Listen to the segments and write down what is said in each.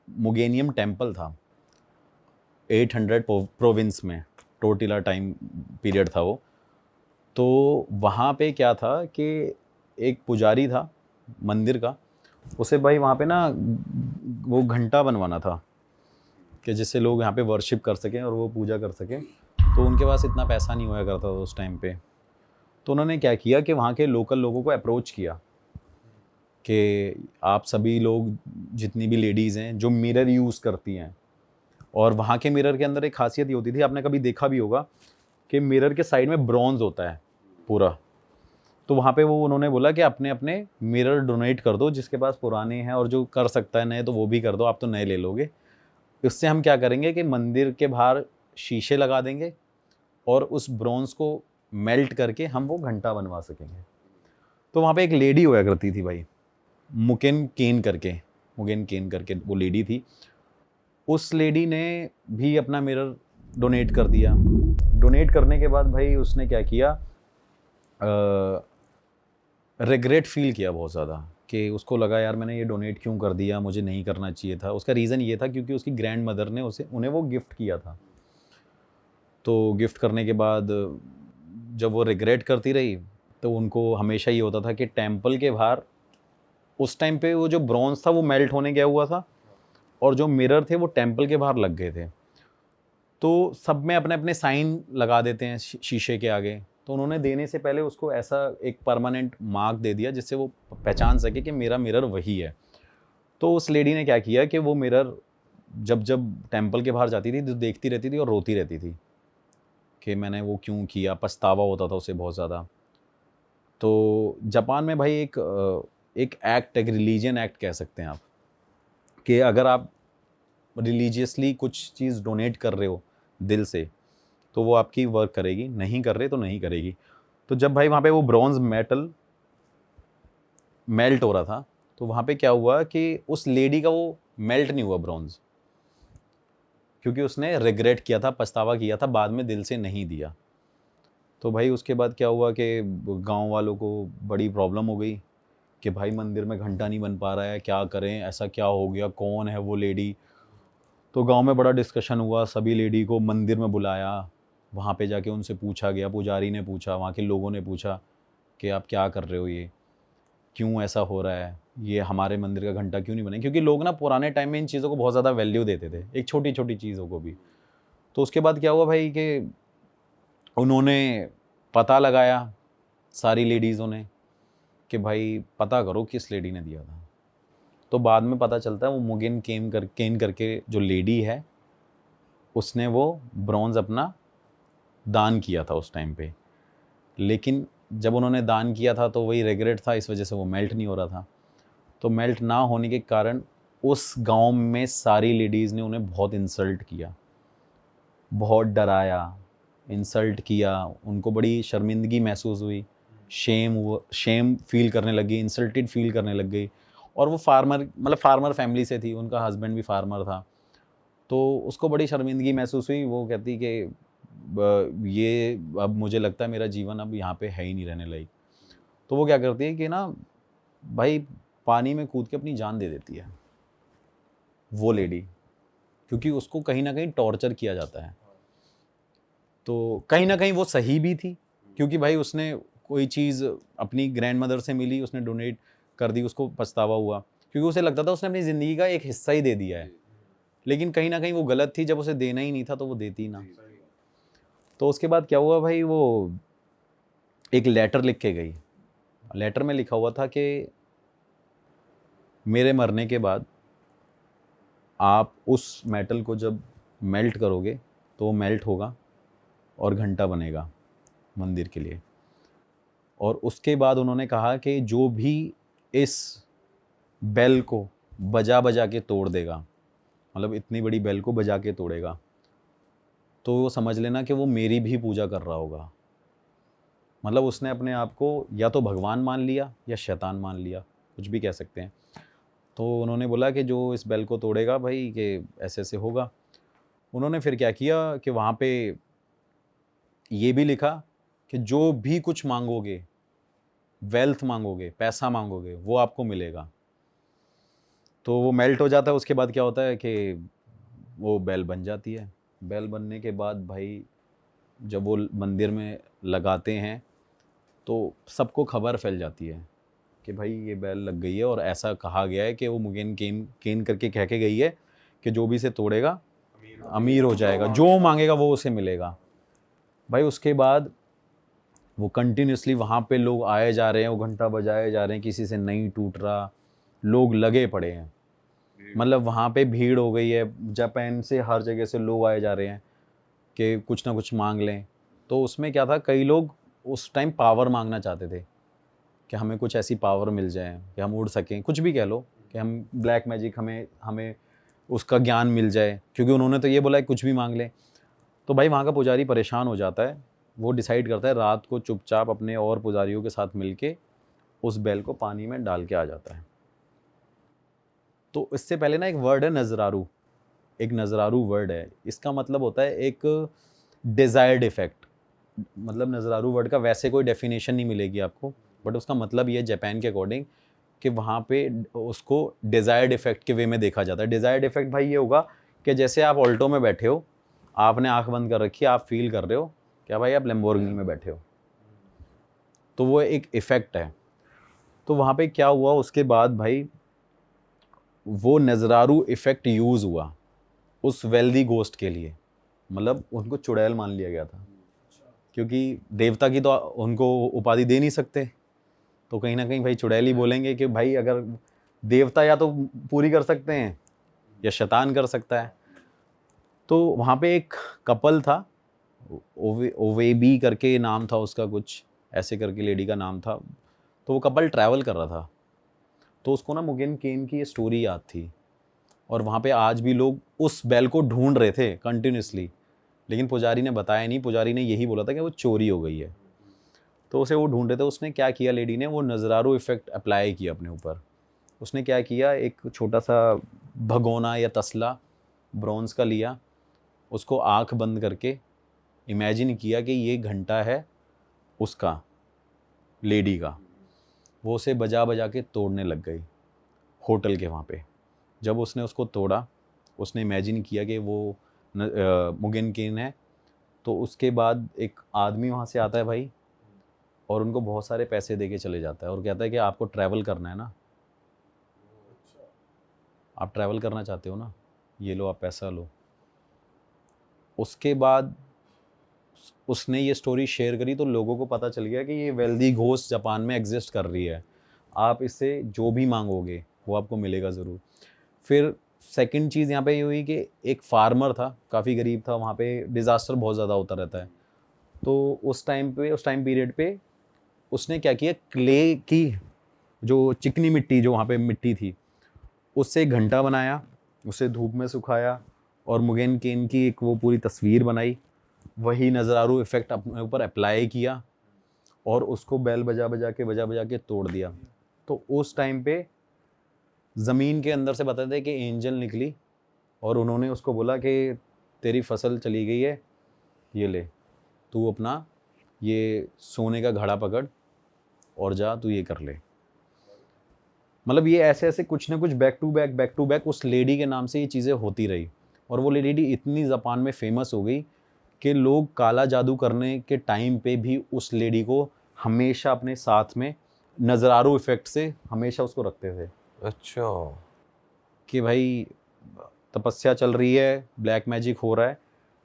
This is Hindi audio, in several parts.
मुगेनियम टेम्पल था 800 प्रोविंस में, टोटिला टाइम पीरियड था वो। तो वहाँ पे क्या था कि एक पुजारी था मंदिर का, उसे भाई वहाँ पे ना वो घंटा बनवाना था कि जिससे लोग यहाँ पे वर्शिप कर सकें और वो पूजा कर सकें। तो उनके पास इतना पैसा नहीं हुआ करता था उस टाइम पे। तो उन्होंने क्या किया कि वहाँ के लोकल लोगों को अप्रोच किया कि आप सभी लोग, जितनी भी लेडीज़ हैं जो मिरर यूज़ करती हैं, और वहाँ के मिरर के अंदर एक खासियत ये होती थी, आपने कभी देखा भी होगा कि मिरर के साइड में ब्रॉन्ज होता है पूरा। तो वहाँ पे वो उन्होंने बोला कि अपने अपने मिरर डोनेट कर दो, जिसके पास पुराने हैं, और जो कर सकता है नए तो वो भी कर दो, आप तो नए ले लोगे। इससे हम क्या करेंगे कि मंदिर के बाहर शीशे लगा देंगे और उस ब्रॉन्ज को मेल्ट करके हम वो घंटा बनवा सकेंगे। तो वहाँ पे एक लेडी हुआ करती थी भाई, मुगेन केन करके वो लेडी थी। उस लेडी ने भी अपना मिरर डोनेट कर दिया। डोनेट करने के बाद भाई उसने क्या किया, रिग्रेट फील किया बहुत ज़्यादा, कि उसको लगा यार मैंने ये डोनेट क्यों कर दिया, मुझे नहीं करना चाहिए था। उसका रीज़न ये था क्योंकि उसकी ग्रैंड मदर ने उन्हें वो गिफ्ट किया था। तो गिफ्ट करने के बाद जब वो रिग्रेट करती रही, तो उनको हमेशा ये होता था कि टेम्पल के बाहर उस टाइम पे वो जो ब्रॉन्ज था वो मेल्ट होने गया हुआ था, और जो मिरर थे वो टेम्पल के बाहर लग गए थे। तो सब में अपने अपने साइन लगा देते हैं शीशे के आगे। तो उन्होंने देने से पहले उसको ऐसा एक परमानेंट मार्क दे दिया जिससे वो पहचान सके कि मेरा मिरर वही है। तो उस लेडी ने क्या किया कि वो मिरर जब जब टेम्पल के बाहर जाती थी तो देखती रहती थी और रोती रहती थी कि मैंने वो क्यों किया, पछतावा होता था उसे बहुत ज़्यादा। तो जापान में भाई एक एक्ट, एक रिलीजियन एक्ट कह सकते हैं आप, कि अगर आप रिलीजियसली कुछ चीज़ डोनेट कर रहे हो दिल से, तो वो आपकी वर्क करेगी, नहीं कर रहे तो नहीं करेगी। तो जब भाई वहाँ पे वो ब्रॉन्ज मेटल मेल्ट हो रहा था, तो वहाँ पे क्या हुआ कि उस लेडी का वो मेल्ट नहीं हुआ ब्रॉन्ज, क्योंकि उसने रिग्रेट किया था, पछतावा किया था, बाद में दिल से नहीं दिया। तो भाई उसके बाद क्या हुआ कि गांव वालों को बड़ी प्रॉब्लम हो गई कि भाई मंदिर में घंटा नहीं बन पा रहा है, क्या करें, ऐसा क्या हो गया, कौन है वो लेडी। तो गांव में बड़ा डिस्कशन हुआ, सभी लेडी को मंदिर में बुलाया, वहाँ पे जाके उनसे पूछा गया, पुजारी ने पूछा, वहाँ के लोगों ने पूछा कि आप क्या कर रहे हो, ये क्यों ऐसा हो रहा है, ये हमारे मंदिर का घंटा क्यों नहीं बने। क्योंकि लोग ना पुराने टाइम में इन चीज़ों को बहुत ज़्यादा वैल्यू देते थे, एक छोटी छोटी चीज़ों को भी। तो उसके बाद क्या हुआ भाई कि उन्होंने पता लगाया, सारी लेडीज़ों ने, कि भाई पता करो किस लेडी ने दिया था। तो बाद में पता चलता है वो केन करके जो लेडी है, उसने वो ब्रॉन्ज अपना दान किया था उस टाइम पे। लेकिन जब उन्होंने दान किया था तो वही रिग्रेट था, इस वजह से वो मेल्ट नहीं हो रहा था। तो मेल्ट ना होने के कारण उस गांव में सारी लेडीज़ ने उन्हें बहुत इंसल्ट किया, बहुत डराया, इंसल्ट किया, उनको बड़ी शर्मिंदगी महसूस हुई, शेम फील करने लगी, इंसल्टेड फील करने लग गई। और वो फार्मर फैमिली से थी, उनका हस्बैंड भी फार्मर था। तो उसको बड़ी शर्मिंदगी महसूस हुई। वो कहती कि ये अब मुझे लगता है मेरा जीवन अब यहाँ पे है ही नहीं रहने लायक। तो वो क्या करती है कि ना भाई पानी में कूद के अपनी जान दे देती है वो लेडी, क्योंकि उसको कहीं ना कहीं टॉर्चर किया जाता है। तो कहीं ना कहीं वो सही भी थी, क्योंकि भाई उसने कोई चीज़ अपनी ग्रैंड मदर से मिली, उसने डोनेट कर दी, उसको पछतावा हुआ, क्योंकि उसे लगता था उसने अपनी ज़िंदगी का एक हिस्सा ही दे दिया है। लेकिन कहीं ना कहीं वो गलत थी, जब उसे देना ही नहीं था तो वो देती ना। तो उसके बाद क्या हुआ भाई, वो एक लेटर लिख के गई। लेटर में लिखा हुआ था कि मेरे मरने के बाद आप उस मेटल को जब मेल्ट करोगे तो वो मेल्ट होगा और घंटा बनेगा मंदिर के लिए। और उसके बाद उन्होंने कहा कि जो भी इस बेल को बजा बजा के तोड़ देगा, मतलब इतनी बड़ी बेल को बजा के तोड़ेगा, तो वो समझ लेना कि वो मेरी भी पूजा कर रहा होगा। मतलब उसने अपने आप को या तो भगवान मान लिया या शैतान मान लिया, कुछ भी कह सकते हैं। तो उन्होंने बोला कि जो इस बेल को तोड़ेगा भाई, कि ऐसे ऐसे होगा। उन्होंने फिर क्या किया कि वहाँ पे ये भी लिखा कि जो भी कुछ मांगोगे, वेल्थ मांगोगे, पैसा मांगोगे, वो आपको मिलेगा। तो वो मेल्ट हो जाता है। उसके बाद क्या होता है कि वो बेल बन जाती है। बेल बनने के बाद भाई जब वो मंदिर में लगाते हैं तो सबको खबर फैल जाती है कि भाई ये बेल लग गई है, और ऐसा कहा गया है कि वो मुगेन केन केन करके कह के गई है कि जो भी इसे तोड़ेगा अमीर हो जाएगा, जो मांगेगा वो उसे मिलेगा। भाई उसके बाद वो कंटिन्यूसली वहाँ पे लोग आए जा रहे हैं, वो घंटा बजाए जा रहे हैं, किसी से नहीं टूट रहा, लोग लगे पड़े हैं। मतलब वहाँ पे भीड़ हो गई है, जापान से हर जगह से लोग आए जा रहे हैं कि कुछ ना कुछ मांग लें। तो उसमें क्या था, कई लोग उस टाइम पावर मांगना चाहते थे कि हमें कुछ ऐसी पावर मिल जाए कि हम उड़ सकें, कुछ भी कह लो, कि हम ब्लैक मैजिक हमें हमें उसका ज्ञान मिल जाए, क्योंकि उन्होंने तो ये बोला है कुछ भी मांग लें। तो भाई वहाँ का पुजारी परेशान हो जाता है। वो डिसाइड करता है रात को चुपचाप अपने और पुजारियों के साथ मिलके उस बैल को पानी में डाल के आ जाता है। तो इससे पहले ना एक वर्ड है नजरारू, एक नजरारू वर्ड है, इसका मतलब होता है एक डिज़ायर्ड इफेक्ट। मतलब नजरारू वर्ड का वैसे कोई डेफिनेशन नहीं मिलेगी आपको, बट उसका मतलब ये जापान के अकॉर्डिंग कि वहाँ पे उसको डिज़ायर्ड इफेक्ट के वे में देखा जाता है। डिज़ायर्ड इफेक्ट भाई ये होगा कि जैसे आप ऑल्टो में बैठे हो, आपने आंख बंद कर रखी है, आप फील कर रहे हो क्या भाई आप लैम्बोर्गिनी में बैठे हो, तो वो एक इफेक्ट है। तो वहाँ पे क्या हुआ उसके बाद भाई, वो नजरारू इफेक्ट यूज़ हुआ उस वेल्दी गोस्ट के लिए। मतलब उनको चुड़ैल मान लिया गया था, क्योंकि देवता की तो उनको उपाधि दे नहीं सकते, तो कहीं ना कहीं भाई चुड़ैल ही बोलेंगे कि भाई अगर देवता या तो पूरी कर सकते हैं या शैतान कर सकता है। तो वहाँ पे एक कपल था, ओवेबी करके नाम था उसका, कुछ ऐसे करके लेडी का नाम था। तो वो कपल ट्रैवल कर रहा था, तो उसको ना मुगेन केन की ये स्टोरी याद थी, और वहाँ पे आज भी लोग उस बैल को ढूंढ रहे थे कंटिन्यूसली, लेकिन पुजारी ने बताया नहीं, पुजारी ने यही बोला था कि वो चोरी हो गई है। तो उसे वो ढूंढ रहे थे। उसने क्या किया, लेडी ने वो नजरारू इफेक्ट अप्लाई किया अपने ऊपर। उसने क्या किया, एक छोटा सा भगोना या तसला ब्रॉन्ज का लिया, उसको आंख बंद करके इमेजिन किया कि ये घंटा है उसका, लेडी का। वो उसे बजा बजा के तोड़ने लग गई होटल के वहाँ पे। जब उसने उसको तोड़ा, उसने इमेजिन किया कि वो मुगेन केन है। तो उसके बाद एक आदमी वहाँ से आता है भाई, और उनको बहुत सारे पैसे दे के चले जाता है, और कहता है कि आपको ट्रैवल करना है ना, आप ट्रैवल करना चाहते हो ना, ये लो आप पैसा लो। उसके बाद उसने ये स्टोरी शेयर करी, तो लोगों को पता चल गया कि ये वेल्दी घोस्ट जापान में एग्जिस्ट कर रही है, आप इससे जो भी मांगोगे वो आपको मिलेगा ज़रूर। फिर सेकंड चीज़ यहाँ पे ये हुई कि एक फार्मर था, काफ़ी गरीब था, वहाँ पे डिज़ास्टर बहुत ज़्यादा होता रहता है। तो उस टाइम पीरियड पे उसने क्या किया, क्ले की जो चिकनी मिट्टी, जो वहाँ पे मिट्टी थी, उससे एक घंटा बनाया, उसे धूप में सुखाया, और मुगेन केन की एक वो पूरी तस्वीर बनाई, वही नज़रारू इफेक्ट अपने ऊपर अप्लाई किया, और उसको बैल बजा बजा के तोड़ दिया। तो उस टाइम पे ज़मीन के अंदर से बताते कि एंजल निकली, और उन्होंने उसको बोला कि तेरी फसल चली गई है, ये ले, तू अपना ये सोने का घड़ा पकड़ और जा, तू ये कर ले। मतलब ये ऐसे ऐसे कुछ ना कुछ बैक टू बैक उस लेडी के नाम से ये चीज़ें होती रही, और वो लेडी इतनी जापान में फेमस हो गई कि लोग काला जादू करने के टाइम पे भी उस लेडी को हमेशा अपने साथ में नजरारू इफेक्ट से हमेशा उसको रखते थे। अच्छा, कि भाई तपस्या चल रही है, ब्लैक मैजिक हो रहा है,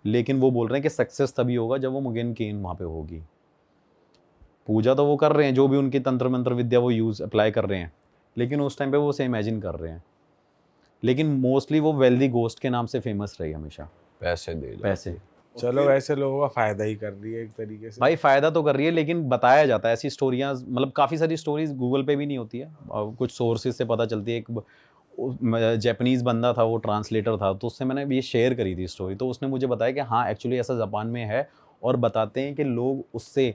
लेकिन वो बोल रहे हैं कि सक्सेस तभी होगा जब वो मुगेन केन वहाँ पे होगी। पूजा तो वो कर रहे हैं, जो भी उनकी तंत्र मंत्र विद्या वो यूज़ अप्लाई कर रहे हैं, लेकिन उस टाइम पे वो उसे इमेजिन कर रहे हैं। लेकिन मोस्टली वो वेल्दी घोस्ट के नाम से फेमस रही हमेशा। पैसे दे दो। पैसे, चलो वैसे लोगों का फायदा ही कर रही है एक तरीके से। भाई फ़ायदा तो कर रही है, लेकिन बताया जाता है ऐसी स्टोरियाँ, मतलब काफ़ी सारी स्टोरीज गूगल पे भी नहीं होती है, और कुछ सोर्सेज से पता चलती है। एक जैपनीज़ बंदा था, वो ट्रांसलेटर था, तो उससे मैंने ये शेयर करी थी स्टोरी, तो उसने मुझे बताया कि हाँ एक्चुअली ऐसा जापान में है, और बताते हैं कि लोग उससे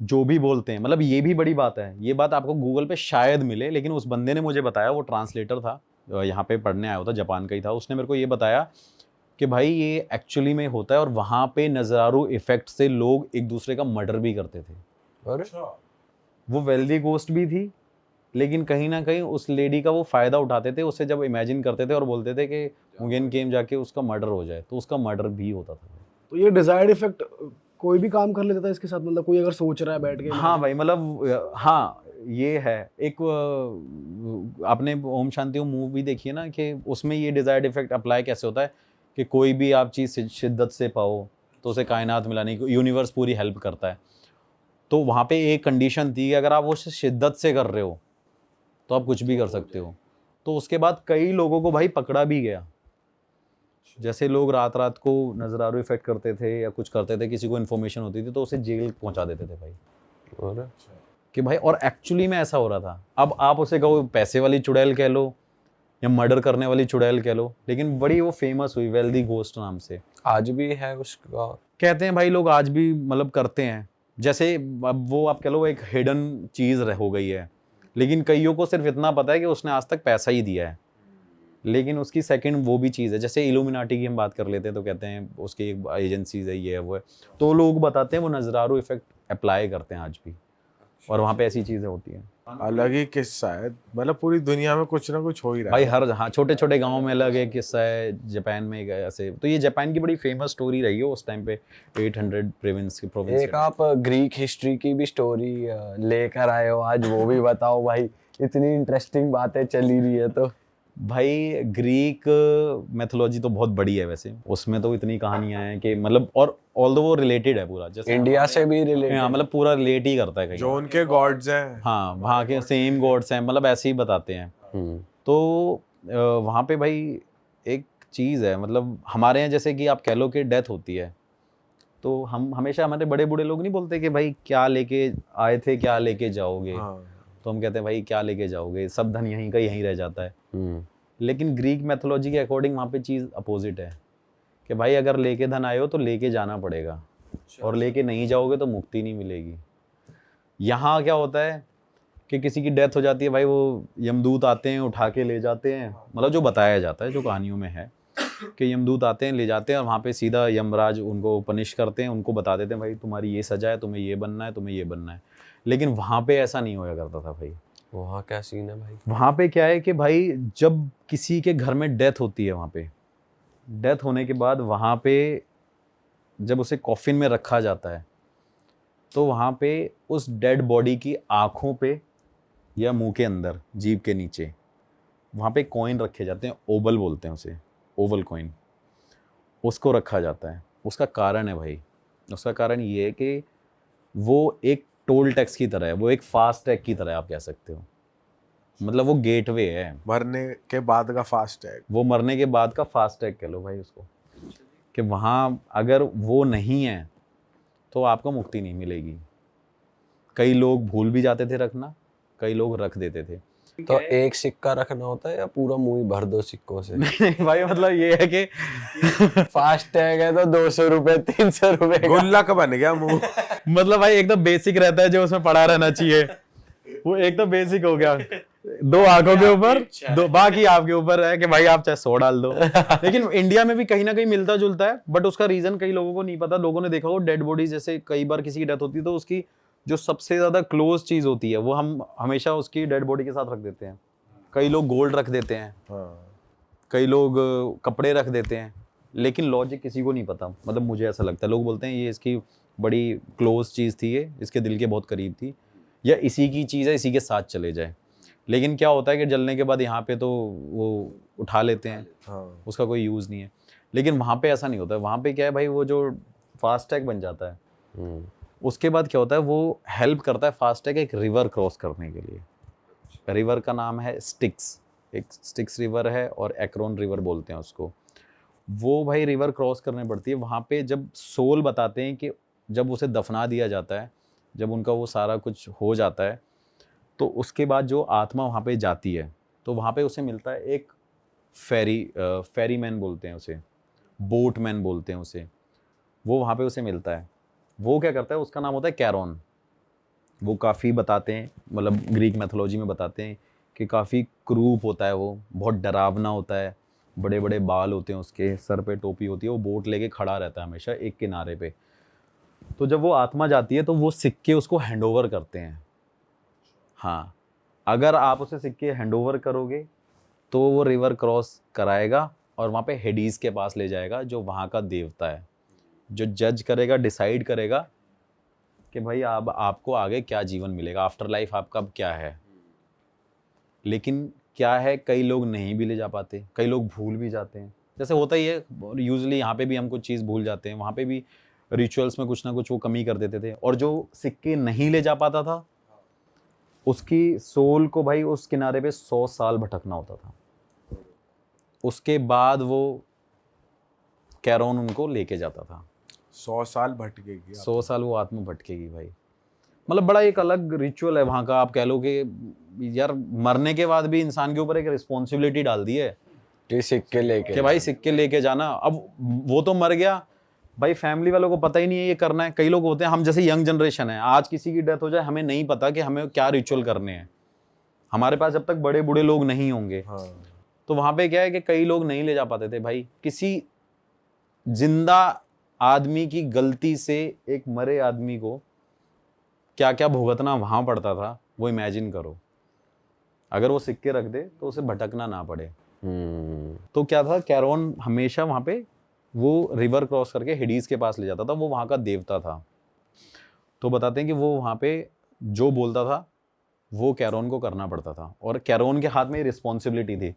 जो भी बोलते हैं, मतलब ये भी बड़ी बात है, ये बात आपको गूगल पे शायद मिले, लेकिन उस बंदे ने मुझे बताया, वो ट्रांसलेटर था, यहाँ पे पढ़ने आया हुआ था, जापान का ही था, उसने मेरे को ये बताया कि भाई ये एक्चुअली में होता है, और वहाँ पे नज़ारू इफेक्ट से लोग एक दूसरे का मर्डर भी करते थे। अरे वो वेल्दी गोस्ट भी थी, लेकिन कहीं ना कहीं उस लेडी का वो फ़ायदा उठाते थे, उससे जब इमेजिन करते थे और बोलते थे कि मुगेन गेम जाके उसका मर्डर हो जाए, तो उसका मर्डर भी होता था। तो ये डिजायर्ड इफेक्ट कोई भी काम कर लेता था इसके साथ, मतलब कोई अगर सोच रहा है बैठ के हाँ भाई, मतलब हाँ ये है एक आपने ओम शांति ओम मूवी देखी है ना, कि उसमें ये डिजायर्ड इफेक्ट अप्लाई कैसे होता है कि कोई भी आप चीज़ शिद्दत से पाओ तो उसे कायनात मिलाने की यूनिवर्स पूरी हेल्प करता है। तो वहाँ पे एक कंडीशन थी कि अगर आप वो शिद्दत से कर रहे हो तो आप कुछ भी कर सकते हो। तो उसके बाद कई लोगों को भाई पकड़ा भी गया। जैसे लोग रात रात को नजरारू इफेक्ट करते थे या कुछ करते थे, किसी को इन्फॉर्मेशन होती थी तो उसे जेल पहुंचा देते थे भाई। और कि भाई, और एक्चुअली में ऐसा हो रहा था। अब आप उसे कहो पैसे वाली चुड़ैल कह लो या मर्डर करने वाली चुड़ैल कह लो, लेकिन बड़ी वो फेमस हुई वेल्दी घोस्ट नाम से। आज भी है उसका, कहते हैं भाई लोग आज भी मतलब करते हैं। जैसे अब वो आप कह लो एक हिडन चीज़ हो गई है, लेकिन कईयों को सिर्फ इतना पता है कि उसने आज तक पैसा ही दिया है, लेकिन उसकी सेकंड वो भी चीज़ है। जैसे इल्यूमिनाटी की हम बात कर लेते हैं तो कहते हैं उसकी एक एजेंसीज है, ये है वो है, तो लोग बताते हैं वो नजरारू इफेक्ट अप्लाई करते हैं आज भी, और वहाँ पे ऐसी चीज़ें होती हैं। अलग ही किस्सा है, मतलब पूरी दुनिया में कुछ ना कुछ हो ही रहा भाई है। हर हाँ छोटे छोटे गांव में अलग एक किस्सा है। जापान में एक ऐसे, तो ये जापान की बड़ी फेमस स्टोरी रही है उस टाइम पे, 800 प्रोविंस एक आप ग्रीक हिस्ट्री की भी स्टोरी लेकर आए हो आज, वो भी बताओ भाई, इतनी इंटरेस्टिंग बातें चली रही है तो। भाई ग्रीक मैथोलॉजी तो बहुत बड़ी है वैसे, उसमें तो इतनी कहानियां हैं कि मतलब, और ऑल्दो वो रिलेटेड है पूरा, जैसे इंडिया से भी हाँ रिलेटेड, मतलब पूरा रिलेट ही करता है कहीं। जो उनके गॉड्स हैं, हाँ वहाँ के सेम गॉड्स हैं, मतलब ऐसे ही बताते हैं। तो वहाँ पे भाई एक चीज़ है, मतलब हमारे यहाँ जैसे कि आप कह लो कि डेथ होती है, तो हम हमेशा, हमारे बड़े बूढ़े लोग नहीं बोलते कि भाई क्या लेके आए थे क्या लेके जाओगे। हाँ, तो हम कहते हैं भाई क्या लेके जाओगे, सब धन यहीं का यहीं रह जाता है। लेकिन ग्रीक मैथोलॉजी के अकॉर्डिंग वहाँ पे चीज़ अपोजिट है कि भाई अगर लेके धन आए हो तो लेके जाना पड़ेगा, और लेके नहीं जाओगे तो मुक्ति नहीं मिलेगी। यहाँ क्या होता है कि किसी की डेथ हो जाती है भाई, वो यमदूत आते हैं उठा के ले जाते हैं, मतलब जो बताया जाता है, जो कहानियों में है कि यमदूत आते हैं ले जाते हैं, और वहाँ पे सीधा यमराज उनको पनिश करते हैं, उनको बता देते हैं भाई तुम्हारी ये सजा है, तुम्हें ये बनना है, तुम्हें ये बनना है। लेकिन वहाँ पे ऐसा नहीं होया करता था भाई। वहाँ क्या सीन है भाई? वहाँ पे क्या है कि भाई जब किसी के घर में डेथ होती है, वहाँ पे डेथ होने के बाद वहाँ पे जब उसे कॉफिन में रखा जाता है, तो वहाँ पे उस डेड बॉडी की आँखों पे या मुंह के अंदर, जीभ के नीचे, वहाँ पे कॉइन रखे जाते हैं, ओबल बोलते हैं उसे, ओवल कॉइन, उसको रखा जाता है। उसका कारण है भाई, उसका कारण ये है कि वो एक टोल टैक्स की तरह है, वो एक फास्ट टैग की तरह आप कह सकते हो, मतलब वो गेटवे है। मरने के बाद का फास्ट टैग, वो मरने के बाद का फास्ट टैग कह लो भाई उसको, कि वहाँ अगर वो नहीं है तो आपको मुक्ति नहीं मिलेगी। कई लोग भूल भी जाते थे रखना, कई लोग रख देते थे। तो एक सिक्का रखना होता है या पूरा मुंह ही भर दो सिक्कों से? नहीं भाई, मतलब ये है कि फास्ट टैग है तो 200 रुपए 300 रुपए का। गुल्लक बन गया मुंह। मतलब भाई एकदम बेसिक रहता है जो उसमें पड़ा रहना चाहिए, वो एकदम बेसिक हो गया। 2 आंखों के ऊपर, 2 बाकी आपके ऊपर है कि भाई आप चाहे 100 डाल दो। लेकिन इंडिया में भी कहीं ना कहीं मिलता जुलता है, बट उसका रीजन कई लोगों को नहीं पता। लोगों ने देखा हो डेड बॉडी, जैसे कई बार किसी की डेथ होती है तो उसकी जो सबसे ज्यादा क्लोज चीज होती है वो हम हमेशा उसकी डेड बॉडी के साथ रख देते हैं। कई लोग गोल्ड रख देते हैं, हाँ, कई लोग कपड़े रख देते हैं, लेकिन लॉजिक किसी को नहीं पता। मतलब मुझे ऐसा लगता है, लोग बोलते हैं ये इसकी बड़ी क्लोज चीज़ थी, ये इसके दिल के बहुत करीब थी, या इसी की चीज़ है, इसी के साथ चले जाए। लेकिन क्या होता है कि जलने के बाद यहाँ पे तो वो उठा लेते हैं, हाँ, उसका कोई यूज़ नहीं है। लेकिन वहाँ पे ऐसा नहीं होता है। वहाँ पे क्या है भाई, वो जो फास्ट टैग बन जाता है, उसके बाद क्या होता है, वो हेल्प करता है फास्ट टैग एक रिवर क्रॉस करने के लिए। रिवर का नाम है स्टिक्स, एक स्टिक्स रिवर है और एक्रोन रिवर बोलते हैं उसको। वो भाई रिवर क्रॉस करनी पड़ती है। वहाँ पे जब सोल बताते हैं कि जब उसे दफना दिया जाता है, जब उनका वो सारा कुछ हो जाता है, तो उसके बाद जो आत्मा वहाँ पे जाती है, तो वहाँ पे उसे मिलता है एक फेरी मैन बोलते हैं उसे, बोट मैन बोलते हैं उसे। वो वहाँ पे उसे मिलता है। वो क्या करता है, उसका नाम होता है कैरोन। वो काफ़ी बताते हैं, मतलब ग्रीक मैथोलॉजी में बताते हैं कि काफ़ी क्रूप होता है, वो बहुत डरावना होता है, बड़े बड़े बाल होते हैं उसके, सर पे टोपी होती है, वो बोट लेके खड़ा रहता है हमेशा एक किनारे पे। तो जब वो आत्मा जाती है तो वो सिक्के उसको हैंड ओवर करते हैं। हाँ, अगर आप उसे सिक्के हैंडओवर करोगे तो वो रिवर क्रॉस कराएगा और वहाँ पे हेडीज के पास ले जाएगा, जो वहाँ का देवता है, जो जज करेगा, डिसाइड करेगा कि भाई अब आपको आगे क्या जीवन मिलेगा, आफ्टर लाइफ आपका अब क्या है। लेकिन क्या है, कई लोग नहीं भी ले जा पाते, कई लोग भूल भी जाते हैं, जैसे होता ही है यूजुअली। यहाँ पे भी हम कुछ चीज़ भूल जाते हैं, वहाँ पे भी रिचुअल्स में कुछ ना कुछ वो कमी कर देते थे। और जो सिक्के नहीं ले जा पाता था उसकी सोल को भाई उस किनारे पे 100 साल भटकना होता था। उसके बाद वो कैरोन उनको लेके जाता था। 100 साल भटकेगी। 100 साल वो आत्मा भटकेगी भाई। मतलब बड़ा एक अलग रिचुअल है वहाँ का। आप कह लो कि यार मरने के बाद भी इंसान के ऊपर एक रिस्पॉन्सिबिलिटी डाल दी है कि सिक्के लेके कि भाई सिक्के लेके जाना। अब वो तो मर गया भाई, फैमिली वालों को पता ही नहीं है ये करना है। कई लोग होते हैं, हम जैसे यंग जनरेशन है, आज किसी की डेथ हो जाए हमें नहीं पता कि हमें क्या रिचुअल करने हैं। हमारे पास जब तक बड़े बूढ़े लोग नहीं होंगे हाँ। तो वहाँ पे क्या है कि कई लोग नहीं ले जा पाते थे भाई। किसी जिंदा आदमी की गलती से एक मरे आदमी को क्या क्या भुगतना वहाँ पड़ता था, वो इमेजिन करो। अगर वो सिक्के रख दे तो उसे भटकना ना पड़े। तो क्या था, कैरोन हमेशा वहाँ पे वो रिवर क्रॉस करके हेडीज के पास ले जाता था। वो वहाँ का देवता था। तो बताते हैं कि वो वहाँ पे जो बोलता था वो कैरोन को करना पड़ता था, और कैरोन के हाथ में रिस्पॉन्सिबिलिटी थी।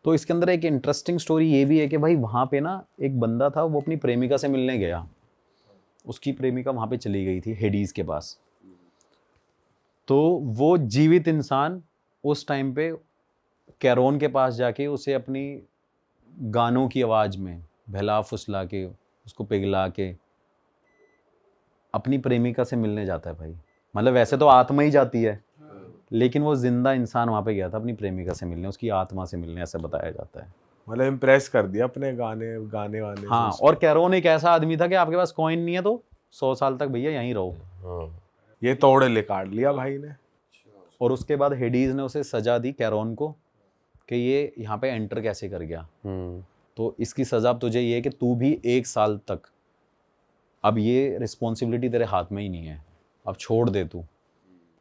तो इसके अंदर एक इंटरेस्टिंग स्टोरी ये भी है कि भाई वहाँ पे ना एक बंदा था, वो अपनी प्रेमिका से मिलने गया। उसकी प्रेमिका वहाँ पे चली गई थी हेडीज के पास। तो वो जीवित इंसान उस टाइम पे कैरोन के पास जाके उसे अपनी गानों की आवाज़ में बहला फुसला के, उसको पिघला के अपनी प्रेमिका से मिलने जाता है भाई। मतलब वैसे तो आत्मा ही जाती है, लेकिन वो जिंदा इंसान वहाँ पे गया था अपनी प्रेमिका से मिलने, उसकी आत्मा से मिलने, ऐसा बताया जाता है। मतलब इम्प्रेस कर दिया अपने गाने वाले हाँ, से। और कैरोन एक ऐसा आदमी था कि आपके पास कॉइन नहीं है तो 100 साल तक भैया यहीं रहो। ये तोड़ ले काट लिया भाई ने। और उसके बाद हेडीज ने उसे सजा दी कैरोन को कि ये यहाँ पे एंटर कैसे कर गया। तो इसकी सजा अब तुझे ये है कि तू भी 1 साल तक, अब ये रिस्पॉन्सिबिलिटी तेरे हाथ में ही नहीं है, अब छोड़ दे तू।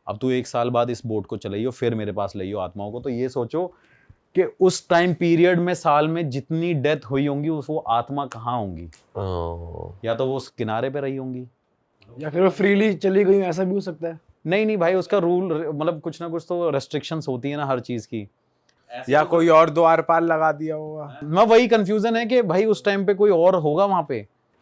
अब तू 1 साल बाद इस बोट को चलाइयो, फिर मेरे पास लाइयो आत्माओं को। तो ये सोचो कि उस टाइम पीरियड में साल में जितनी डेथ हुई होंगी वो आत्मा कहाँ होंगी। या तो वो उस किनारे पे रही होंगी, या फिर वो फ्रीली चली गई, ऐसा भी हो सकता है। नहीं भाई, उसका रूल मतलब कुछ ना कुछ तो रेस्ट्रिक्शंस होती है ना हर चीज की। या कोई और द्वारपाल लगा दिया होगा। मैं वही कंफ्यूजन है कि भाई उस टाइम पे कोई और होगा वहां पे,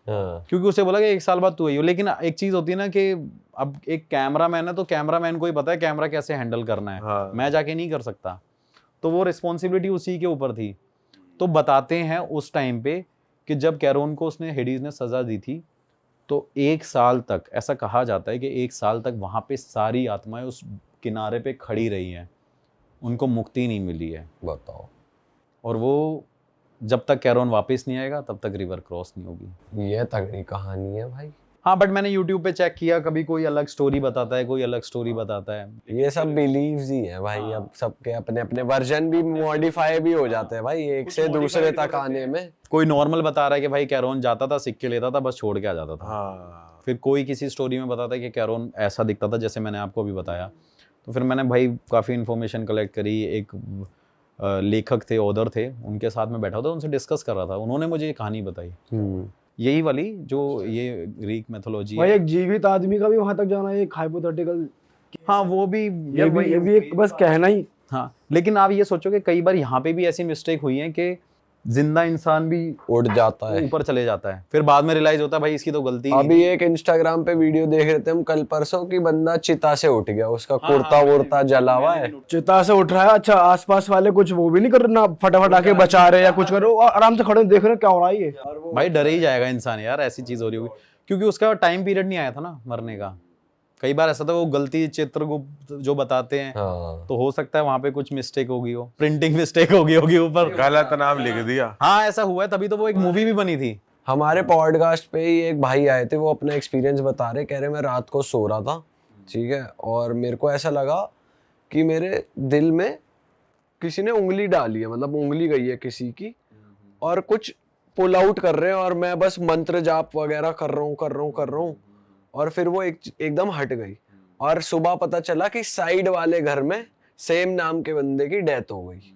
क्योंकि उसे बोला कि 1 साल बाद तू आई हो। लेकिन एक चीज होती है ना कि अब एक कैमरामैन है तो कैमरामैन को ही पता है कैमरा कैसे हैंडल करना है। हाँ। मैं जाके नहीं कर सकता। तो वो रिस्पॉन्सिबिलिटी उसी के ऊपर थी। तो बताते हैं उस टाइम पे कि जब कैरोन को उसने हेडीज ने सजा दी थी तो 1 साल तक, ऐसा कहा जाता है कि 1 साल तक वहां पे सारी आत्माएं उस किनारे पे खड़ी रही हैं, उनको मुक्ति नहीं मिली है। बताओ। और वो जब तक कैरोन वापस नहीं आएगा तब तक रिवर क्रॉस नहीं होगी। ये तगड़ी कहानी है भाई। हाँ, बट मैंने YouTube पे चेक किया, कभी कोई अलग स्टोरी बताता है, कोई अलग स्टोरी बताता है। ये सब बिलीव्स ही है भाई। अब सबके अपने अपने वर्जन भी मॉडिफाई भी हो जाते हैं भाई, एक से दूसरे तक आने में। कोई नॉर्मल बता रहा है कि भाई कैरोन जाता था, सिक्के लेता था, बस छोड़ के आ जाता था। हाँ। फिर कोई किसी स्टोरी में बताता है कि कैरोन ऐसा दिखता था जैसे मैंने आपको अभी बताया। तो फिर मैंने भाई काफ़ी इन्फॉर्मेशन कलेक्ट करी। एक लेखक थे, ऑथर थे, उनके साथ में बैठा था, उनसे डिस्कस कर रहा था। उन्होंने मुझे ये कहानी बताई, यही वाली जो ये ग्रीक मैथोलॉजी भाई है। एक जीवित आदमी का भी वहां तक जाना एक हाइपोथेटिकल, हाँ, वो भी ये भी एक बस कहना ही। हाँ, लेकिन आप ये सोचो कि कई बार यहाँ पे भी ऐसी मिस्टेक हुई है कि जिंदा इंसान भी उड़ जाता है, ऊपर चले जाता है, फिर बाद में रियलाइज होता है भाई इसकी तो गलती ही अभी एक इंस्टाग्राम पे वीडियो देख रहे थे हम कल परसों की, बंदा चिता से उठ गया, उसका कुर्ता वुर्ता जला हुआ है। चिता से उठ रहा है। अच्छा, आसपास वाले कुछ वो भी नहीं कर रहे ना, फटाफट आके बचा रहे या कुछ करो, आराम से खड़े देख रहे क्या हो रहा है। ये भाई डर ही जाएगा इंसान यार, ऐसी चीज हो रही होगी, क्योंकि उसका टाइम पीरियड नहीं आया था ना मरने का। कई बार ऐसा था वो गलती चित्रगुप्त जो बताते हैं, तो हो सकता है वहां पे कुछ मिस्टेक होगी, हो प्रिंटिंग मिस्टेक होगी ऊपर, गलत नाम लिख दिया। हाँ, ऐसा हुआ है, तभी तो वो एक मूवी भी बनी थी। हमारे पॉडकास्ट पे ही एक भाई आए थे, वो अपना एक्सपीरियंस बता रहे, कह रहे मैं रात को सो रहा था, ठीक है, और मेरे को ऐसा लगा कि मेरे दिल में किसी ने उंगली डाली है, मतलब उंगली गई है किसी की, और कुछ पुल आउट कर रहे हैं, और मैं बस मंत्र जाप वगैरह कर रहा हूँ, और फिर वो एकदम हट गई। और सुबह पता चला कि साइड वाले घर में सेम नाम के बंदे की डेथ हो गई।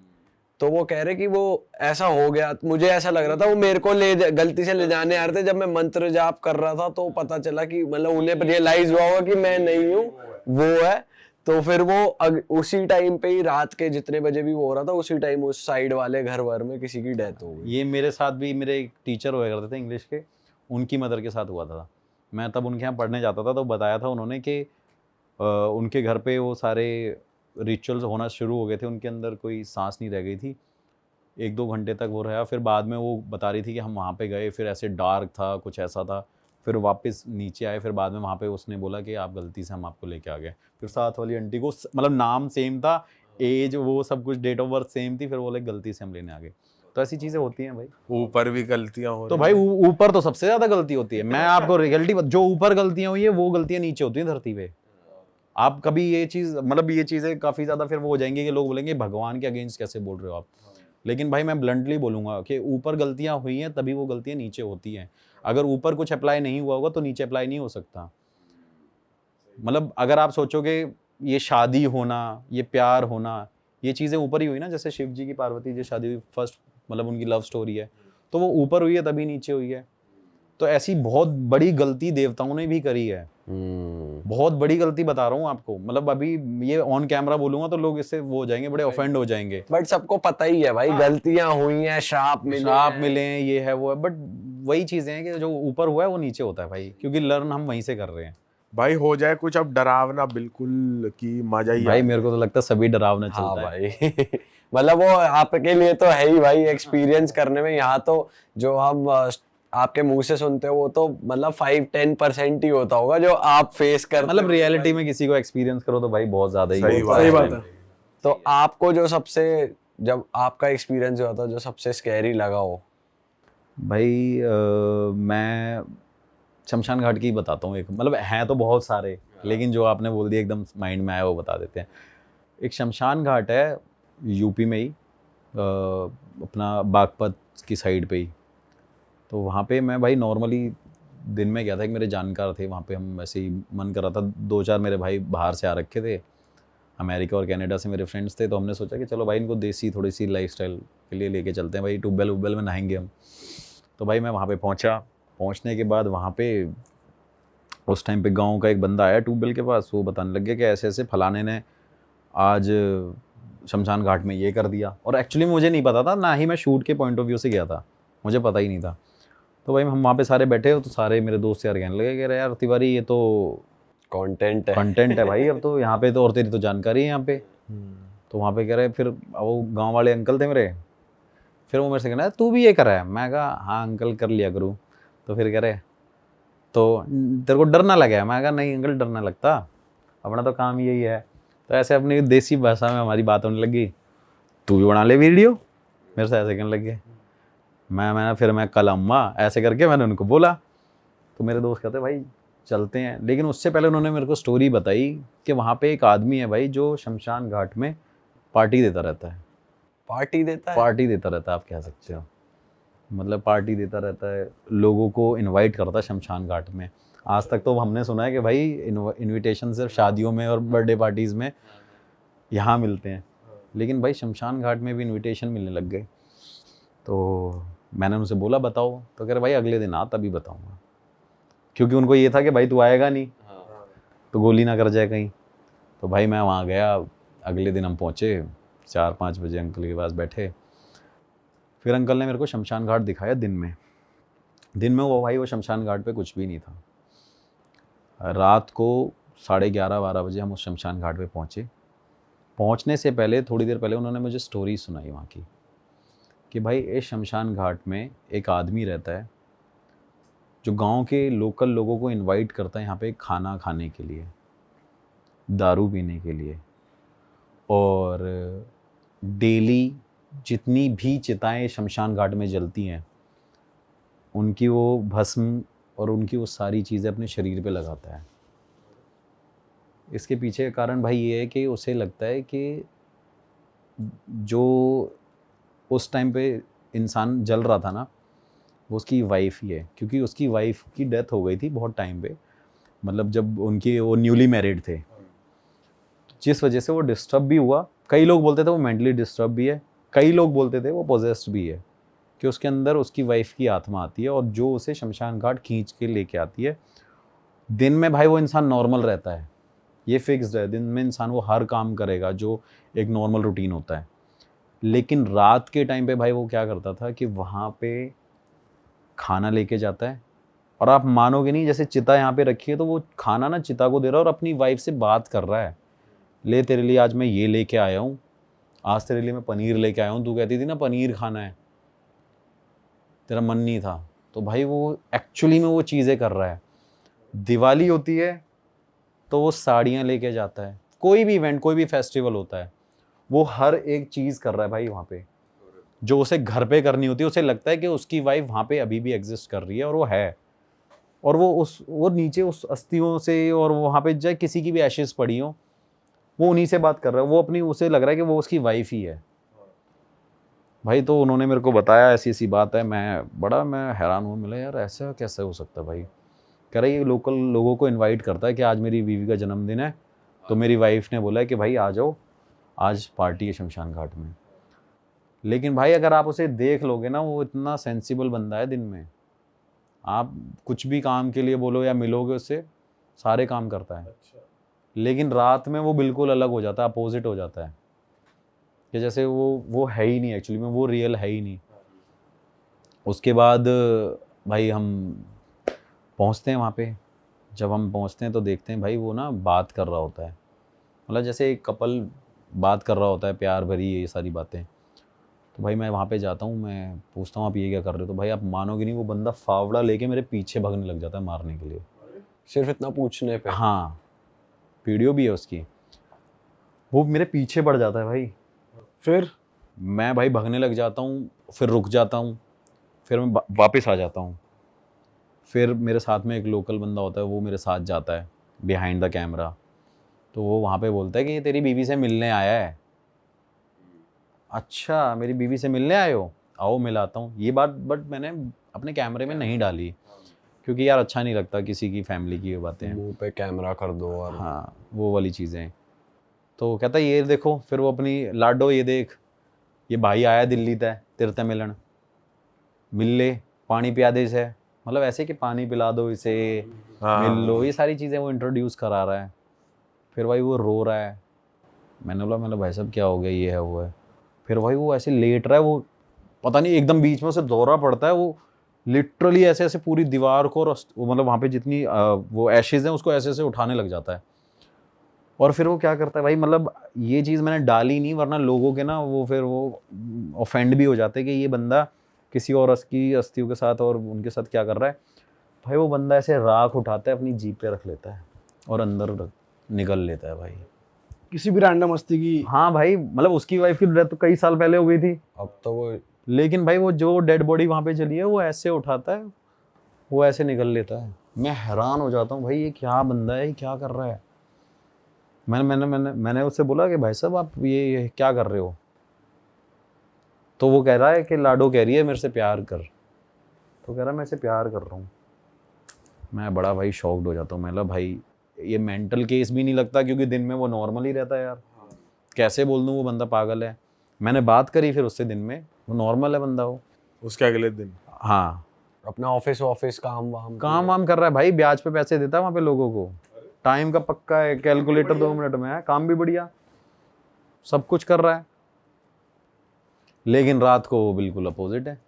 तो वो कह रहे कि वो ऐसा हो गया, मुझे ऐसा लग रहा था वो मेरे को गलती से ले जाने आ रहे थे। जब मैं मंत्र जाप कर रहा था तो पता चला कि मतलब उन्हें रियलाइज हुआ होगा कि मैं नहीं हूँ, वो है। तो फिर वो उसी टाइम पे ही रात के जितने बजे भी वो हो रहा था उसी टाइम उस साइड वाले घर वर में किसी की डेथ हो गई। ये मेरे साथ भी, मेरे एक टीचर हुआ करते थे इंग्लिश के, उनकी मदर के साथ हुआ था। मैं तब उनके यहाँ पढ़ने जाता था तो बताया था उन्होंने कि उनके घर पे वो सारे रिचुअल्स होना शुरू हो गए थे, उनके अंदर कोई सांस नहीं रह गई थी। 1-2 घंटे तक वो रहा, फिर बाद में वो बता रही थी कि हम वहाँ पे गए, फिर ऐसे डार्क था, कुछ ऐसा था, फिर वापस नीचे आए, फिर बाद में वहाँ पे उसने बोला कि आप गलती से हम आपको लेके आ गए। फिर साथ वाली आंटी को मतलब नाम सेम था, एज वो सब कुछ, डेट ऑफ बर्थ सेम थी, फिर बोले गलती से हम लेने आ गए। तो ऐसी चीज़ें होती हैं भाई। ऊपर भी गलतियां हो तो रही भाई हैं। ऊपर तो सबसे ज़्यादा गलती होती है। मैं आपको रियलिटी, जो ऊपर गलतियाँ हुई है वो गलतियाँ नीचे होती हैं धरती पे। आप कभी ये चीज़, मतलब ये चीज़ें काफ़ी ज़्यादा फिर वो हो जाएंगी कि लोग बोलेंगे भगवान के अगेंस्ट कैसे बोल रहे हो आप। लेकिन भाई मैं ब्लंटली बोलूँगा कि ऊपर गलतियाँ हुई हैं तभी वो गलतियाँ नीचे होती हैं। अगर ऊपर कुछ अप्लाई नहीं हुआ होगा तो नीचे अप्लाई नहीं हो सकता। मतलब अगर आप सोचोगे ये शादी होना, ये प्यार होना, ये चीज़ें ऊपर ही हुई ना, जैसे शिव जी की पार्वती जी शादी हुई, फर्स्ट मतलब उनकी लव स्टोरी है, तो वो ऊपर हुई है तभी नीचे हुई है। तो ऐसी बहुत बड़ी गलती देवताओं ने भी करी है। बहुत बड़ी गलती बता रहा हूँ आपको। मतलब अभी ये ऑन कैमरा बोलूंगा तो लोग इससे वो हो जाएंगे, बड़े ऑफेंड हो जाएंगे। बट सबको पता ही है भाई, गलतियां हुई हैं, श्राप मिले हैं, ये है वो है, बट वही चीजें हैं कि जो ऊपर हुआ है वो नीचे होता है भाई, क्योंकि लर्न हम वहीं से कर रहे हैं। भाई हो जाए कुछ अब डरावना बिल्कुल की मजा ही भाई आ मेरे को तो लगता है सभी डरावना हाँ चलता है। भाई मतलब वो आपके लिए तो है ही भाई एक्सपीरियंस करने में। यहाँ तो जो हम आपके मुंह से सुनते हो वो तो मतलब 5-10% ही होता होगा जो आप फेस करते मतलब रियलिटी में किसी को एक्सपीरियंस करो तो भाई बहुत ज्यादा ही सही होता सही बात है। तो आपको जो सबसे, जब आपका एक्सपीरियंस हुआ था जो सबसे स्कैरी लगा हो? भाई मैं शमशान घाट की बताता हूँ एक, मतलब हैं तो बहुत सारे, लेकिन जो आपने बोल दिया एकदम माइंड में आया वो बता देते हैं। एक शमशान घाट है यूपी में ही, अपना बागपत की साइड पे ही। तो वहाँ पे मैं भाई नॉर्मली दिन में गया था, एक मेरे जानकार थे वहाँ पे, हम ऐसे ही मन कर रहा था, 2-4 मेरे भाई बाहर से आ रखे थे, अमेरिका और कनाडा से मेरे फ्रेंड्स थे। तो हमने सोचा कि चलो भाई इनको देसी थोड़ी सी लाइफस्टाइल के लिए लेके चलते हैं भाई, ट्यूबवेल में नहाएंगे हम। तो भाई मैं वहाँ पे पहुँचा। पहुँचने के बाद वहाँ पे उस टाइम पे गांव का एक बंदा आया ट्यूबवेल के पास, वो बताने लग गया कि ऐसे ऐसे फलाने ने आज शमशान घाट में ये कर दिया। और एक्चुअली मुझे नहीं पता था, ना ही मैं शूट के पॉइंट ऑफ व्यू से गया था, मुझे पता ही नहीं था। तो भाई हम वहाँ पे सारे बैठे हो तो सारे मेरे दोस्त यार कहने लगे कि यार तिवारी ये तो कंटेंट है भाई, अब तो यहाँ पे तो, और तेरी तो जानकारी है यहाँ पे। तो वहाँ पे कह रहे, फिर वो गांव वाले अंकल थे मेरे, फिर वो मेरे से कहना तू भी ये कर रहा है। मैं कहा हाँ अंकल कर लिया करूँ। तो फिर कह रहे तो तेरे को डर ना लगे? मैं कहा नहीं अंकल डर ना लगता, अपना तो काम यही है। तो ऐसे अपनी देसी भाषा में हमारी बात होने लगी, तू भी बना ले वीडियो, मेरे से ऐसे कहने लग गए। फिर मैं कल अम्मा ऐसे करके मैंने उनको बोला। तो मेरे दोस्त कहते भाई चलते हैं, लेकिन उससे पहले उन्होंने मेरे को स्टोरी बताई कि वहाँ पे एक आदमी है भाई जो शमशान घाट में पार्टी देता रहता है। पार्टी देता है? पार्टी देता रहता है, आप कह सकते हो, मतलब पार्टी देता रहता है, लोगों को इनवाइट करता है शमशान घाट में। आज तक तो हमने सुना है कि भाई इनविटेशन सिर्फ शादियों में और बर्थडे पार्टीज़ में यहाँ मिलते हैं, लेकिन भाई शमशान घाट में भी इनविटेशन मिलने लग गए। तो मैंने उनसे बोला बताओ, तो कह रहे भाई अगले दिन आ तभी बताऊँगा, क्योंकि उनको ये था कि भाई तू आएगा नहीं तो गोली ना कर जाए कहीं। तो भाई मैं वहाँ गया, अगले दिन हम पहुँचे 4-5 बजे अंकल के पास बैठे। फिर अंकल ने मेरे को शमशान घाट दिखाया दिन में वो भाई वो शमशान घाट पे कुछ भी नहीं था। रात को 11:30-12 बजे हम उस शमशान घाट पे पहुँचे। पहुँचने से पहले थोड़ी देर पहले उन्होंने मुझे स्टोरी सुनाई वहाँ की कि भाई इस शमशान घाट में एक आदमी रहता है जो गांव के लोकल लोगों को इनवाइट करता है यहाँ पे खाना खाने के लिए, दारू पीने के लिए, और डेली जितनी भी चिताएं शमशान घाट में जलती हैं उनकी वो भस्म और उनकी वो सारी चीज़ें अपने शरीर पे लगाता है। इसके पीछे का कारण भाई ये है कि उसे लगता है कि जो उस टाइम पे इंसान जल रहा था ना वो उसकी वाइफ ही है, क्योंकि उसकी वाइफ की डेथ हो गई थी बहुत टाइम पे, मतलब जब वो न्यूली मैरिड थे, जिस वजह से वो डिस्टर्ब भी हुआ कई लोग बोलते थे वो मेंटली डिस्टर्ब भी है, कई लोग बोलते थे वो पोजेस्ड भी है, कि उसके अंदर उसकी वाइफ की आत्मा आती है और जो उसे शमशान घाट खींच के लेके आती है। दिन में भाई वो इंसान नॉर्मल रहता है, ये फिक्स्ड है, दिन में इंसान वो हर काम करेगा जो एक नॉर्मल रूटीन होता है। लेकिन रात के टाइम पे भाई वो क्या करता था कि वहाँ पे खाना लेके जाता है, और आप मानोगे नहीं, जैसे चिता यहाँ पे रखी है तो वो खाना ना चिता को दे रहा है और अपनी वाइफ से बात कर रहा है, ले तेरे लिए आज मैं ये लेके आया हूँ, आज तेरे लिए मैं पनीर लेके आया हूँ, तू कहती थी ना पनीर खाना है, तेरा मन नहीं था। तो भाई वो एक्चुअली में वो चीज़ें कर रहा है। दिवाली होती है तो वो साड़ियाँ लेके जाता है, कोई भी इवेंट, कोई भी फेस्टिवल होता है, वो हर एक चीज़ कर रहा है भाई वहाँ पे, जो उसे घर पे करनी होती है। उसे लगता है कि उसकी वाइफ वहाँ पे अभी भी एग्जिस्ट कर रही है, और वो है, और वो नीचे उस अस्थियों से, और वहाँ पे चाहे किसी की भी एशेस पड़ी हो, वो उन्हीं से बात कर रहा है, वो अपनी, उसे लग रहा है कि वो उसकी वाइफ ही है भाई। तो उन्होंने मेरे को बताया ऐसी ऐसी बात है, मैं हैरान हूँ, मिला यार ऐसा कैसे हो सकता है भाई। कह रहा है ये लोकल लोगों को इनवाइट करता है कि आज मेरी बीवी का जन्मदिन है, तो मेरी वाइफ ने बोला है कि भाई आ जाओ, आज पार्टी है शमशान घाट में। लेकिन भाई अगर आप उसे देख लोगे ना, वो इतना सेंसिबल बंदा है, दिन में आप कुछ भी काम के लिए बोलो या मिलोगे उससे, सारे काम करता है। लेकिन रात में वो बिल्कुल अलग हो जाता है, अपोजिट हो जाता है, कि जैसे वो है ही नहीं, एक्चुअली में वो रियल है ही नहीं। उसके बाद भाई हम पहुंचते हैं वहाँ पे। जब हम पहुंचते हैं तो देखते हैं भाई वो ना बात कर रहा होता है, मतलब जैसे एक कपल बात कर रहा होता है, प्यार भरी ये सारी बातें। तो भाई मैं वहाँ पे जाता हूँ, मैं पूछता हूँ आप ये क्या कर रहे हो, तो भाई आप मानोगे नहीं, वो बंदा फावड़ा लेके मेरे पीछे भागने लग जाता है मारने के लिए, सिर्फ इतना पूछने पे? हाँ, वीडियो भी है उसकी। वो मेरे पीछे पड़ जाता है भाई, फिर मैं भाई भागने लग जाता हूँ, फिर रुक जाता हूँ, फिर मैं वापस आ जाता हूँ। फिर मेरे साथ में एक लोकल बंदा होता है, वो मेरे साथ जाता है बिहाइंड द कैमरा। तो वो वहाँ पे बोलता है कि ये तेरी बीवी से मिलने आया है। अच्छा, मेरी बीवी से मिलने आए हो, आओ मिलाता हूँ, ये बात बट मैंने अपने कैमरे में नहीं डाली, क्योंकि यार अच्छा नहीं लगता किसी की फैमिली की ये बातें। मुंह पे कैमरा कर दो और हाँ, वो वाली चीज़ें। तो कहता है ये देखो, फिर वो अपनी लाडो ये देख, ये भाई आया दिल्ली तय तेरे ते मिलन, मिल ले, पानी पिया दे इसे, मतलब ऐसे कि पानी पिला दो इसे, मिल लो, ये सारी चीज़ें वो इंट्रोड्यूस करा रहा है। फिर भाई वो रो रहा है, मैंने बोला भाई साहब क्या हो गया, ये है वो है। फिर भाई वो ऐसे लेट रहा है, वो पता नहीं एकदम बीच में उसे दौरा पड़ता है, वो लिटरली ऐसे ऐसे पूरी दीवार को मतलब वहाँ पे जितनी वो एशेज़ हैं उसको ऐसे ऐसे उठाने लग जाता है। और फिर वो क्या करता है भाई, मतलब ये चीज़ मैंने डाली नहीं, वरना लोगों के ना वो फिर वो ऑफेंड भी हो जाते हैं कि ये बंदा किसी और की अस्थियों के साथ और उनके साथ क्या कर रहा है। भाई वो बंदा ऐसे राख उठाता है, अपनी जीप पे रख लेता है और अंदर निकल लेता है भाई, किसी भी रैंडम मस्ती की। हाँ भाई, मतलब उसकी वाइफ की डेथ तो कई साल पहले हो गई थी, अब तो वो लेकिन भाई वो जो डेड बॉडी वहाँ पे चली है वो ऐसे उठाता है, वो ऐसे निकल लेता है। मैं हैरान हो जाता हूँ भाई, ये क्या बंदा है, ये क्या कर रहा है। मैंने उससे बोला कि भाई साहब आप ये क्या कर रहे हो, तो वो कह रहा है कि लाडो कह रही है मेरे से प्यार कर, तो कह रहा है मैं इसे प्यार कर रहा हूँ। मैं बड़ा भाई शॉक्ड हो जाता हूँ, मैं भाई ये मेंटल केस भी नहीं लगता, क्योंकि दिन में वो नॉर्मल ही रहता है यार, कैसे बोल दूँ वो बंदा पागल है। मैंने बात करी फिर उससे, दिन में वो नॉर्मल है बंदा वो। उसके अगले दिन हाँ, अपना ऑफिस काम वाम कर रहा है भाई, ब्याज पे पैसे देता है वहाँ पे लोगों को, टाइम का पक्का है, कैलकुलेटर 2 मिनट में है, काम भी बढ़िया, सब कुछ कर रहा है। लेकिन रात को वो बिल्कुल अपोजिट है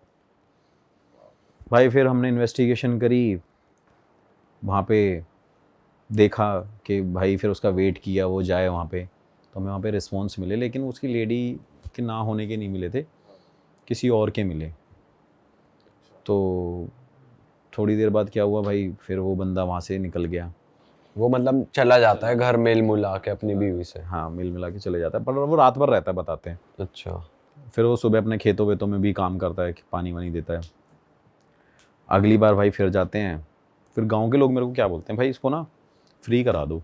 भाई। फिर हमने इन्वेस्टिगेशन करी, वहाँ पे देखा कि भाई, फिर उसका वेट किया वो जाए वहाँ पे, तो हमें वहाँ पे रिस्पॉन्स मिले, लेकिन उसकी लेडी के ना होने के नहीं मिले थे, किसी और के मिले। तो थोड़ी देर बाद क्या हुआ भाई, फिर वो बंदा वहाँ से निकल गया। वो मतलब चला जाता है घर मिल मिला के अपनी बीवी से? हाँ, मिल मिला के चले जाता है, पर वो रात भर रहता है बताते हैं। अच्छा। फिर वो सुबह अपने खेतों वेतों में भी काम करता है, पानी वानी देता है। अगली बार भाई फिर जाते हैं, फिर गांव के लोग मेरे को क्या बोलते हैं, भाई इसको ना फ्री करा दो,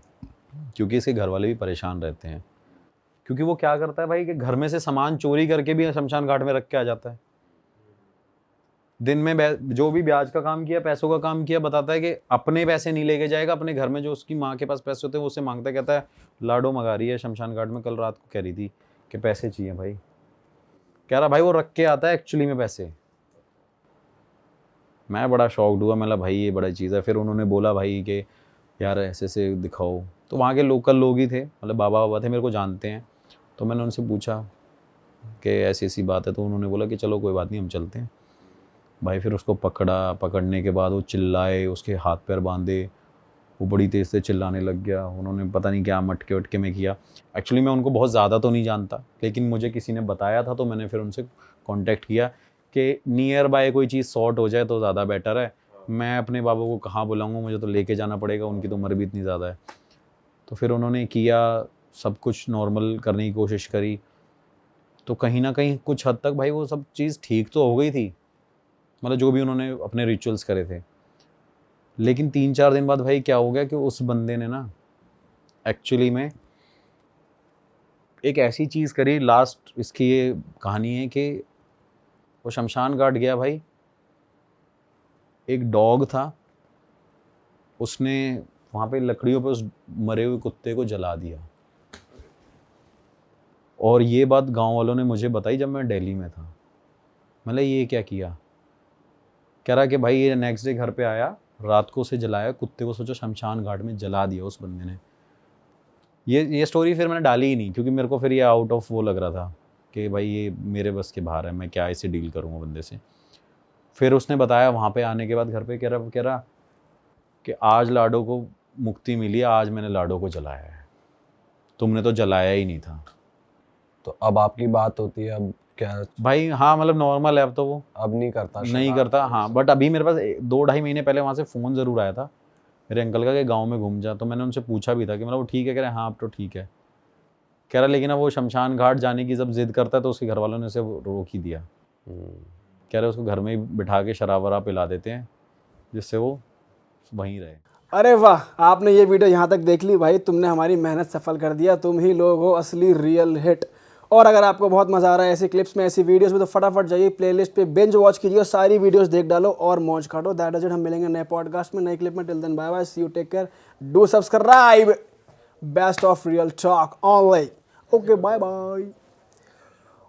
क्योंकि इसके घर वाले भी परेशान रहते हैं। क्योंकि वो क्या करता है भाई कि घर में से सामान चोरी करके भी शमशान घाट में रख के आ जाता है। दिन में जो भी ब्याज का काम किया, पैसों का काम किया, बताता है कि अपने पैसे नहीं लेके जाएगा, अपने घर में जो उसकी माँ के पास पैसे होते हैं वो उससे मांगता है, कहता है लाडो मंगा रही है शमशान घाट में, कल रात को कह रही थी कि पैसे चाहिए भाई। कह रहा भाई वो रख के आता है एक्चुअली में पैसे। मैं बड़ा शॉक्ड हुआ, मतलब भाई ये बड़ा चीज़ है। फिर उन्होंने बोला भाई कि यार ऐसे से दिखाओ, तो वहाँ के लोकल लोग ही थे, मतलब बाबा बाबा थे, मेरे को जानते हैं। तो मैंने उनसे पूछा कि ऐसी ऐसी बात है, तो उन्होंने बोला कि चलो कोई बात नहीं हम चलते हैं। भाई फिर उसको पकड़ा, पकड़ने के बाद वो चिल्लाए, उसके हाथ पैर बांधे, वो बड़ी तेज़ से चिल्लाने लग गया। उन्होंने पता नहीं क्या मटके वटके में किया। एक्चुअली मैं उनको बहुत ज़्यादा तो नहीं जानता, लेकिन मुझे किसी ने बताया था, तो मैंने फिर उनसे कांटेक्ट किया कि नियर बाय कोई चीज़ सॉर्ट हो जाए तो ज़्यादा बेटर है। मैं अपने बाबा को कहाँ बुलाऊंगा, मुझे तो लेके जाना पड़ेगा, उनकी तो उम्र भी इतनी ज़्यादा है। तो फिर उन्होंने किया, सब कुछ नॉर्मल करने की कोशिश करी, तो कहीं ना कहीं कुछ हद तक भाई वो सब चीज़ ठीक तो हो गई थी, मतलब जो भी उन्होंने अपने रिचुअल्स करे थे। लेकिन 3-4 दिन बाद भाई क्या हो गया कि उस बंदे ने ना एक्चुअली में एक ऐसी चीज़ करी। लास्ट इसकी ये कहानी है कि वो शमशान घाट गया भाई, एक डॉग था, उसने वहाँ पे लकड़ियों पे उस मरे हुए कुत्ते को जला दिया। और ये बात गांव वालों ने मुझे बताई जब मैं दिल्ली में था। मतलब ये क्या किया, कह रहा कि भाई ये नेक्स्ट डे घर पे आया, रात को उसे जलाया, कुत्ते को सोचो शमशान घाट में जला दिया उस बंदे ने। ये स्टोरी फिर मैंने डाली ही नहीं, क्योंकि मेरे को फिर ये आउट ऑफ वो लग रहा था कि भाई ये मेरे बस के बाहर है, मैं क्या इसे डील करूँगा बंदे से। फिर उसने बताया वहाँ पे आने के बाद घर पे, कह रहा कि आज लाडो को मुक्ति मिली है, आज मैंने लाडो को जलाया है, तुमने तो जलाया ही नहीं था। तो अब आपकी बात होती है, अब क्या भाई हाँ मतलब नॉर्मल है अब तो, वो अब नहीं करता नहीं करता। हाँ बट अभी मेरे पास 2-2.5 महीने पहले वहाँ से फ़ोन ज़रूर आया था मेरे अंकल का कि गांव में घूम जा। तो मैंने उनसे पूछा भी था कि मतलब वो ठीक है, कह रहे हाँ अब तो ठीक है। कह रहा लेकिन अब वो शमशान घाट जाने की जब जिद करता है तो उसके घर वालों ने उसे रोक ही दिया। कह रहे उसको घर में ही बिठा के शराब वराब पिला देते हैं जिससे वो वहीं रहे। अरे वाह, आपने ये वीडियो यहाँ तक देख ली भाई, तुमने हमारी मेहनत सफल कर दिया। तुम ही लोग हो असली रियल हिट। और अगर आपको बहुत मज़ा आ रहा है ऐसी क्लिप्स में, ऐसी वीडियोस में, तो फटाफट जाइए प्लेलिस्ट पे बिंज वॉच कीजिए और सारी वीडियोस देख डालो और मौज काटो। That is it. हम मिलेंगे नए पॉडकास्ट में, नई क्लिप में। Till then bye bye, see you, take care, do subscribe. Best of real talk online. Okay bye bye.